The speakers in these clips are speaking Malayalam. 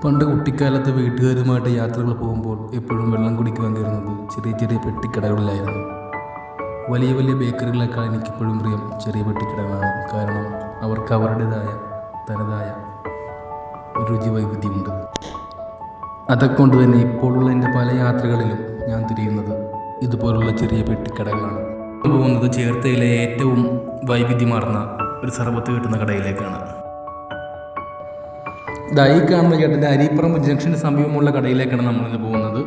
പണ്ട് കുട്ടിക്കാലത്ത് വീട്ടുകാരുമായിട്ട് യാത്രകൾ പോകുമ്പോൾ എപ്പോഴും വെള്ളം കുടിക്കുവാൻ കയറുന്നത് ചെറിയ ചെറിയ പെട്ടിക്കടകളിലായിരുന്നു. വലിയ വലിയ ബേക്കറികളെക്കാൾ എനിക്കിപ്പോഴും പ്രിയം ചെറിയ പെട്ടിക്കടകളാണ്. കാരണം അവർക്ക് അവരുടേതായ തനതായ ഒരു രുചി വൈവിധ്യമുണ്ട്. അതൊക്കെ തന്നെ ഇപ്പോഴുള്ള എൻ്റെ പല യാത്രകളിലും ഞാൻ തിരിയുന്നത് ഇതുപോലുള്ള ചെറിയ പെട്ടിക്കടകളാണ്. പോകുന്നത് ചേർത്തയിലെ ഏറ്റവും വൈവിധ്യമാർന്ന ഒരു സർബത്ത് കിട്ടുന്ന കടയിലേക്കാണ്. ഈ കാണുന്ന ചേട്ടൻ്റെ അരീപ്പറമ്പ് ജംഗ്ഷന് സമീപമുള്ള കടയിലേക്കാണ് നമ്മളിന്ന് പോകുന്നത്.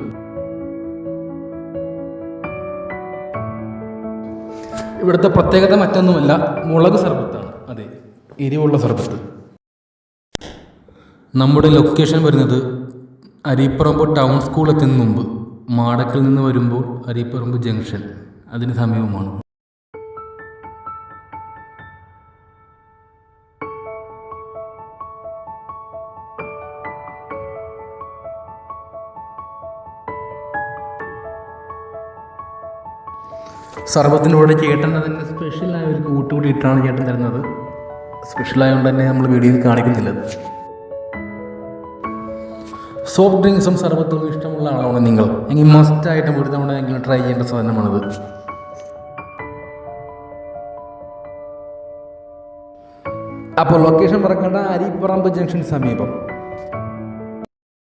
ഇവിടുത്തെ പ്രത്യേകത മറ്റൊന്നുമല്ല, മുളക് സർബത്താണ്. അതെ, എരിവുള്ള സർബത്ത്. നമ്മുടെ ലൊക്കേഷൻ വരുന്നത് അരീപ്പറമ്പ് ടൗൺ സ്കൂൾ എത്തുന്ന മുമ്പ് മാടക്കൽ നിന്ന് വരുമ്പോൾ അരീപ്പറമ്പ് ജംഗ്ഷൻ അതിന് സമീപമാണ്. സർബത്തിൻ്റെ കൂടെ ചേട്ടൻ അതിൻ്റെ സ്പെഷ്യലായ ഒരു കൂട്ടുകൂടി ഇട്ടാണ് ചേട്ടൻ തരുന്നത്. സ്പെഷ്യലായതുകൊണ്ട് തന്നെ നമ്മൾ വീഡിയോയിൽ കാണിക്കുന്നില്ല. സോഫ്റ്റ് ഡ്രിങ്ക്സും സർബത്തും ഇഷ്ടമുള്ള ആളാണ് നിങ്ങൾ എങ്കിൽ മസ്റ്റായിട്ടും ഒരു തവണ എങ്കിലും ട്രൈ ചെയ്യേണ്ട സാധനമാണത്. അപ്പോൾ ലൊക്കേഷൻ മറക്കേണ്ട, അരീപ്പറമ്പ് ജംഗ്ഷൻ സമീപം.